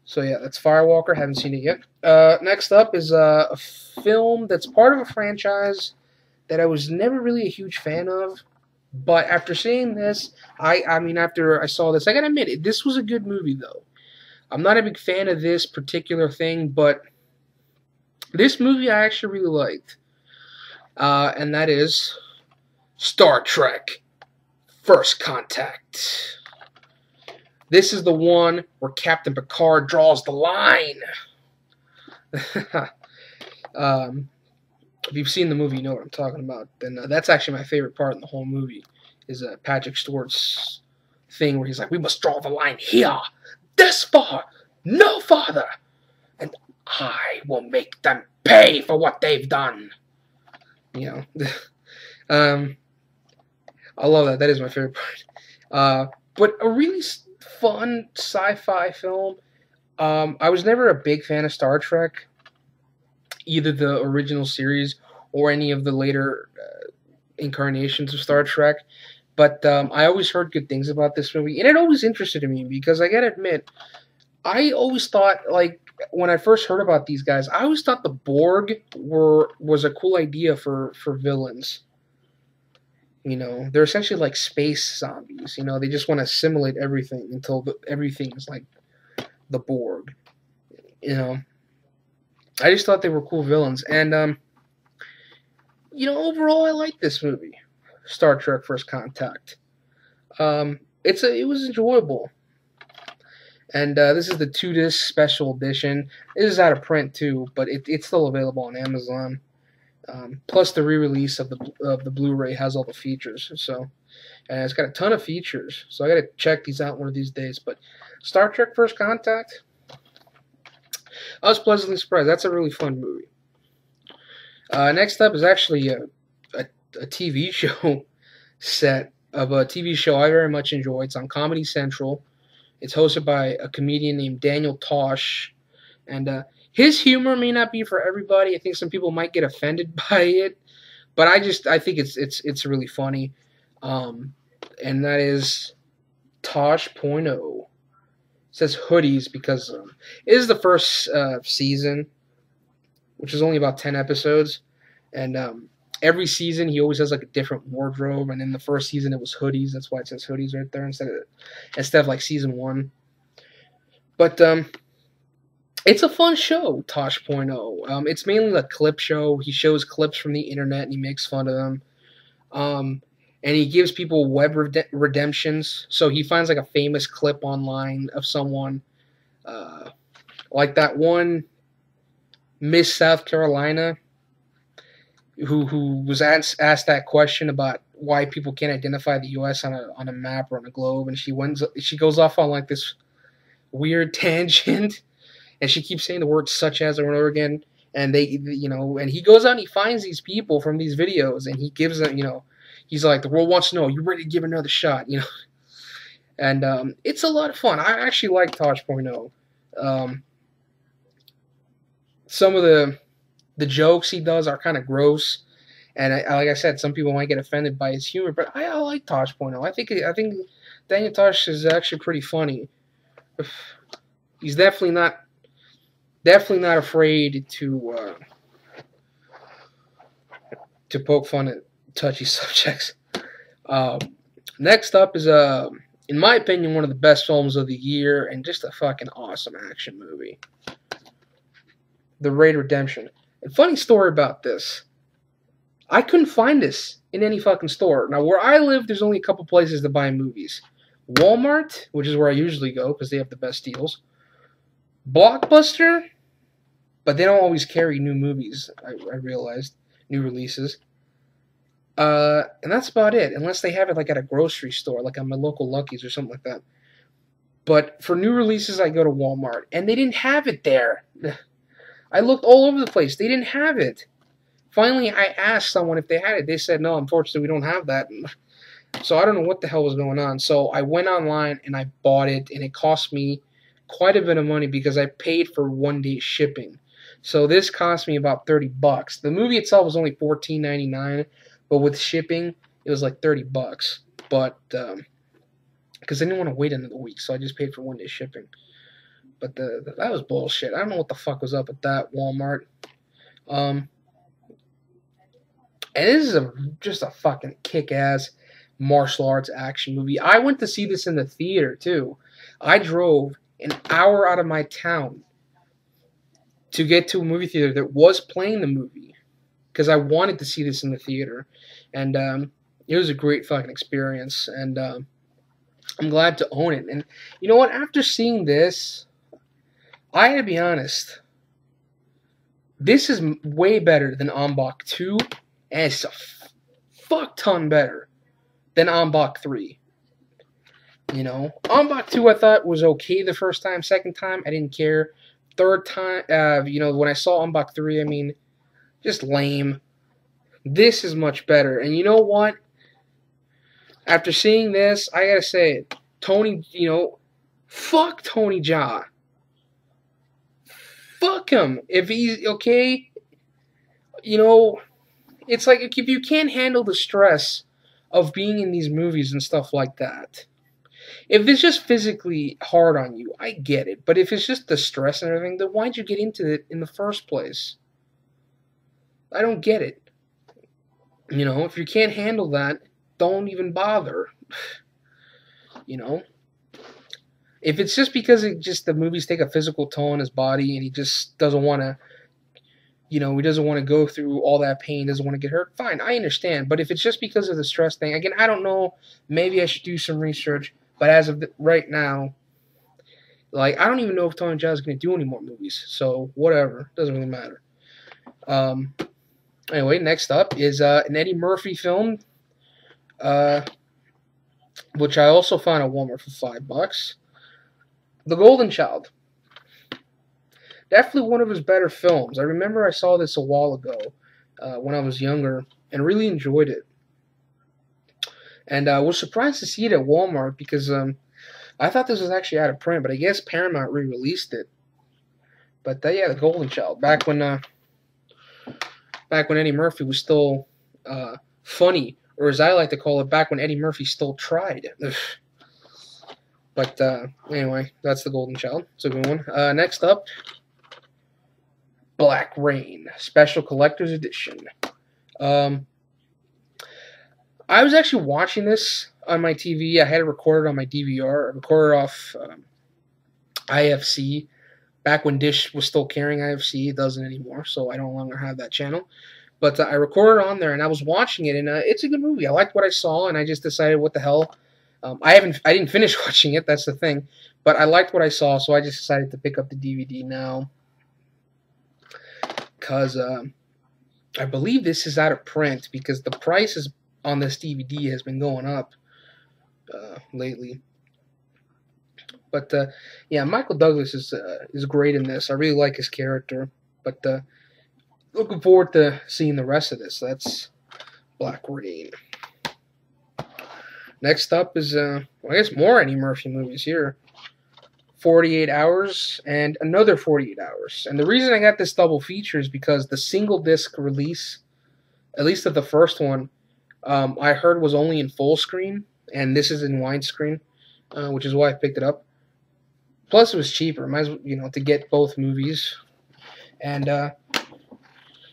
So yeah, that's Firewalker. Haven't seen it yet. Next up is a film that's part of a franchise that I was never really a huge fan of. But after seeing this, I mean, after I saw this, I gotta admit, this was a good movie, though. I'm not a big fan of this particular thing, but this movie I actually really liked. And that is Star Trek First Contact. This is the one where Captain Picard draws the line. If you've seen the movie, you know what I'm talking about. Then that's actually my favorite part in the whole movie, is Patrick Stewart's thing where he's like, "We must draw the line here, this far, no farther, and I will make them pay for what they've done." You know, I love that. That is my favorite part. But a really fun sci-fi film. I was never a big fan of Star Trek, either the original series or any of the later incarnations of Star Trek. But I always heard good things about this movie, and it always interested me because I gotta admit, I always thought, like, when I first heard about these guys, I always thought the Borg was a cool idea for villains. You know, they're essentially like space zombies. You know, they just want to assimilate everything until everything is like the Borg. You know, I just thought they were cool villains, and you know, overall, I like this movie, Star Trek: First Contact. It was enjoyable, and this is the 2-disc special edition. This is out of print too, but it's still available on Amazon. Plus, the re-release of the Blu-ray has all the features. So, and it's got a ton of features. So I got to check these out one of these days. But Star Trek: First Contact, I was pleasantly surprised. That's a really fun movie. Next up is actually a TV show set of a TV show I very much enjoy. It's on Comedy Central. It's hosted by a comedian named Daniel Tosh, and his humor may not be for everybody. I think some people might get offended by it, but I think it's really funny. And that is Tosh.0. It says hoodies because it is the first season, which is only about 10 episodes, and every season he always has like a different wardrobe. And in the first season it was hoodies. That's why it says hoodies right there instead of like season 1. But it's a fun show, Tosh.0. It's mainly a clip show. He shows clips from the internet and he makes fun of them. And he gives people web redemptions. So he finds like a famous clip online of someone, like that one Miss South Carolina who was asked that question about why people can't identify the U.S. on a map or on a globe, and she goes off on like this weird tangent. And she keeps saying the word "such as" over and over again. And and he goes out and he finds these people from these videos, and he gives them, he's like, the world wants to know, you ready to give another shot, And it's a lot of fun. I actually like Tosh.0. Some of the jokes he does are kind of gross, and like I said, some people might get offended by his humor, but I like Tosh.0. I think Daniel Tosh is actually pretty funny. He's definitely not afraid to poke fun at touchy subjects. Next up is in my opinion, one of the best films of the year, and just a fucking awesome action movie, The Raid Redemption. A funny story about this: I couldn't find this in any fucking store. Now, where I live, there's only a couple places to buy movies. Walmart, which is where I usually go because they have the best deals. Blockbuster, but they don't always carry new movies, I realized. New releases. And that's about it, unless they have it like at a grocery store, like at my local Lucky's or something like that. But for new releases, I go to Walmart, and they didn't have it there. I looked all over the place. They didn't have it. Finally, I asked someone if they had it. They said, no, unfortunately, we don't have that. So I don't know what the hell was going on. So I went online, and I bought it, and it cost me quite a bit of money because I paid for 1-day shipping. So this cost me about $30. The movie itself was only $14.99, but with shipping, it was like $30. But because I didn't want to wait another week, so I just paid for 1 day shipping. But that was bullshit. I don't know what the fuck was up with that Walmart. And this is just a fucking kick-ass martial arts action movie. I went to see this in the theater, too. I drove an hour out of my town to get to a movie theater that was playing the movie because I wanted to see this in the theater. And it was a great fucking experience. And I'm glad to own it. And you know what? After seeing this, I gotta be honest. This is way better than Ombak 2. And it's a fuck ton better than Ombak 3. You know, Ombak 2 I thought was okay the first time. Second time, I didn't care. Third time, you know, when I saw Ombak 3, I mean, just lame. This is much better. And you know what? After seeing this, I gotta say it. Tony, you know, fuck Tony Jaa. Fuck him. If he's okay, you know, it's like if you can't handle the stress of being in these movies and stuff like that. If it's just physically hard on you, I get it. But if it's just the stress and everything, then why'd you get into it in the first place? I don't get it. You know, if you can't handle that, don't even bother. You know? If it's just because the movies take a physical toll on his body and he just doesn't want to, you know, he doesn't want to go through all that pain, doesn't want to get hurt, fine, I understand. But if it's just because of the stress thing, again, I don't know, maybe I should do some research, but as of right now, like, I don't even know if Tony Jaa is going to do any more movies, so whatever, doesn't really matter. Anyway, next up is an Eddie Murphy film, which I also found at Walmart for $5. The Golden Child. Definitely one of his better films. I remember I saw this a while ago when I was younger and really enjoyed it. And I was surprised to see it at Walmart because I thought this was actually out of print, but I guess Paramount re-released it. But yeah, The Golden Child. Back when Eddie Murphy was still funny, or as I like to call it, back when Eddie Murphy still tried. But anyway, that's The Golden Child. It's a good one. Next up, Black Rain, Special Collector's Edition. I was actually watching this on my TV. I had it recorded on my DVR. I recorded off IFC. Back when Dish was still carrying IFC, it doesn't anymore, so I no longer have that channel. But I recorded on there, and I was watching it, and it's a good movie. I liked what I saw, and I just decided, what the hell. I didn't finish watching it. That's the thing. But I liked what I saw, so I just decided to pick up the DVD now. Because I believe this is out of print, because the prices on this DVD has been going up lately. But yeah, Michael Douglas is great in this. I really like his character. But looking forward to seeing the rest of this. That's Black Rain. Next up is, I guess, more Eddie Murphy movies here. 48 Hours and another 48 Hours. And the reason I got this double feature is because the single disc release, at least of the first one, I heard was only in full screen, and this is in widescreen, which is why I picked it up. Plus, it was cheaper, might as well, you know, to get both movies. And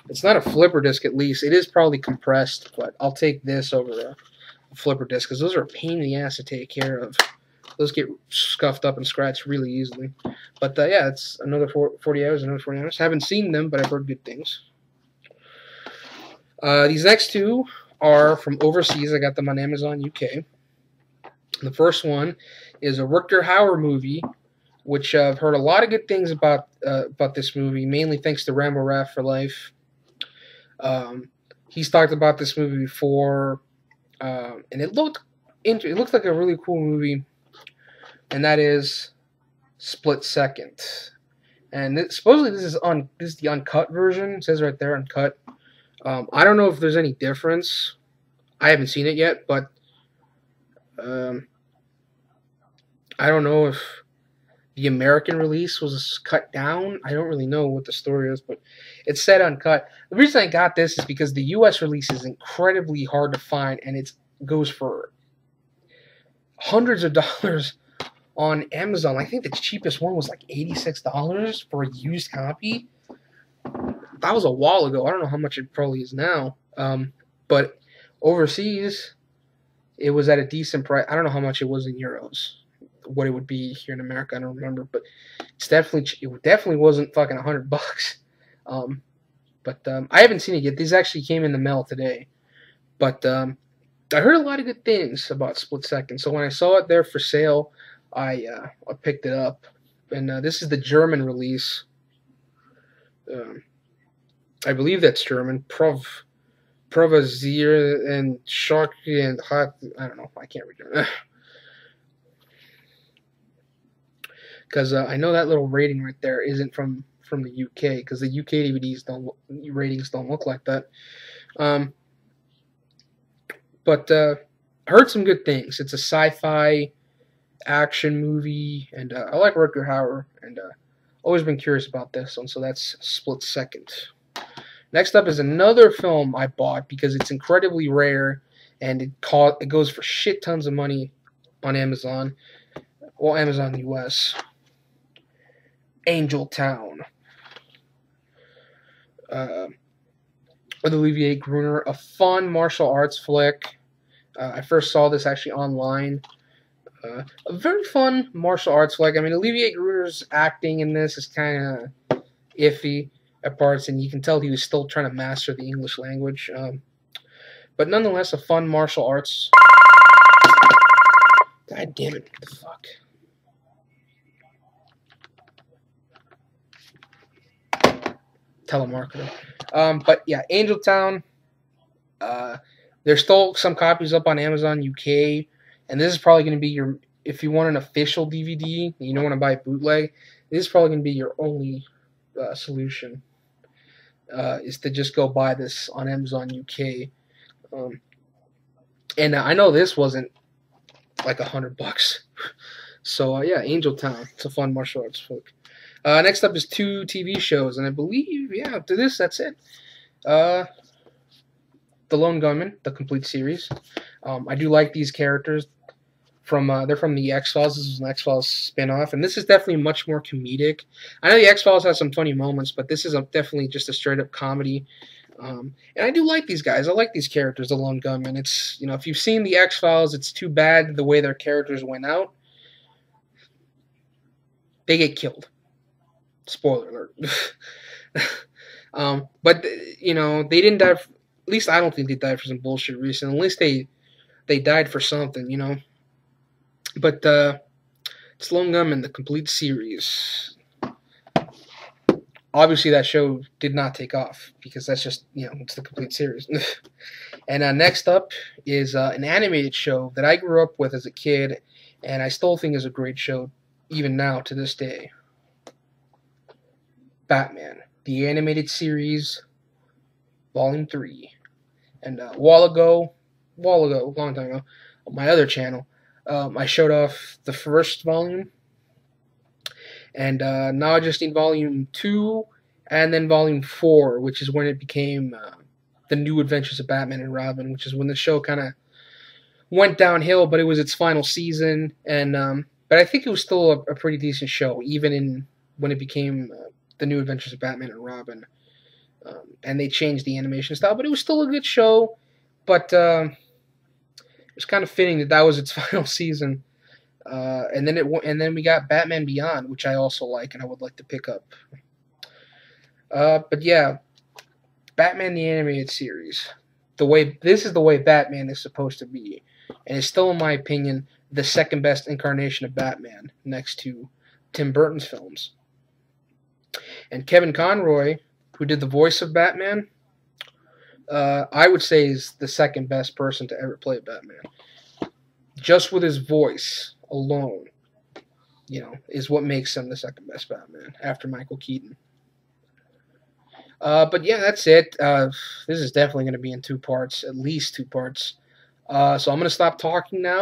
it's not a flipper disc, at least. It is probably compressed, but I'll take this over a flipper disc, because those are a pain in the ass to take care of. Those get scuffed up and scratched really easily. But yeah, it's another 40 hours, another 40 hours. Haven't seen them, but I've heard good things. These next two are from overseas. I got them on Amazon UK. The first one is a Rutger Hauer movie, which I've heard a lot of good things about this movie, mainly thanks to Rambo Raff for Life. He's talked about this movie before, and it looked like a really cool movie, and that is Split Second. And supposedly this is the uncut version. It says right there, uncut. I don't know if there's any difference. I haven't seen it yet, but I don't know if the American release was cut down. I don't really know what the story is, but it said uncut. The reason I got this is because the U.S. release is incredibly hard to find, and it goes for hundreds of dollars on Amazon. I think the cheapest one was like $86 for a used copy. That was a while ago. I don't know how much it probably is now. But overseas, it was at a decent price. I don't know how much it was in euros. What it would be here in America, I don't remember. But it definitely wasn't fucking $100. But I haven't seen it yet. These actually came in the mail today. But I heard a lot of good things about Split Second. So when I saw it there for sale, I picked it up. And this is the German release. I believe that's German. Provazier and Shock and Hot. I don't know. I can't read it. Because I know that little rating right there isn't from the UK. Because the UK DVDs ratings don't look like that. But I heard some good things. It's a sci-fi action movie, and I like Rutger Hauer, and always been curious about this one. So that's Split Second. Next up is another film I bought because it's incredibly rare, and it goes for shit tons of money on Amazon. Well, Amazon US. Angel Town. With Olivier Gruner, a fun martial arts flick. I first saw this actually online. A very fun martial arts flick. I mean, Olivier Gruner's acting in this is kind of iffy at parts, and you can tell he was still trying to master the English language. But nonetheless, a fun martial arts. God damn it! What the fuck? Telemarketer. But yeah, Angel Town. There's still some copies up on Amazon UK, and this is probably going to be your, if you want an official DVD and you don't want to buy a bootleg, this is probably going to be your only solution, is to just go buy this on Amazon UK. And I know this wasn't like $100. So yeah, Angel Town. It's a fun martial arts flick. Next up is 2 TV shows, and I believe, yeah, after this, that's it. The Lone Gunman, the complete series. I do like these characters. They're from the X-Files. This is an X-Files spin-off, and this is definitely much more comedic. I know the X-Files has some funny moments, but this is definitely just a straight-up comedy. And I do like these guys. I like these characters, the Lone Gunman. It's, if you've seen the X-Files, it's too bad the way their characters went out. They get killed. Spoiler alert. But they didn't die. At least I don't think they died for some bullshit reason. At least they died for something, But it's Lone Gunman, the complete series. Obviously, that show did not take off because that's just, it's the complete series. And next up is an animated show that I grew up with as a kid, and I still think is a great show, even now to this day. Batman, the animated series, Volume 3. And a long time ago, on my other channel, I showed off the first volume. And now I just need Volume 2 and then Volume 4, which is when it became The New Adventures of Batman and Robin, which is when the show kind of went downhill, but it was its final season. And but I think it was still a pretty decent show, even when it became The New Adventures of Batman and Robin. And they changed the animation style, but it was still a good show. But it was kind of fitting that was its final season. And then we got Batman Beyond, which I also like and I would like to pick up. But yeah, Batman the Animated Series. This is the way Batman is supposed to be, and it's still, in my opinion, the second best incarnation of Batman, next to Tim Burton's films. And Kevin Conroy, who did the voice of Batman, I would say is the second best person to ever play Batman. Just with his voice alone, is what makes him the second best Batman after Michael Keaton. But yeah, that's it. This is definitely going to be in 2 parts, at least 2 parts. So I'm going to stop talking now.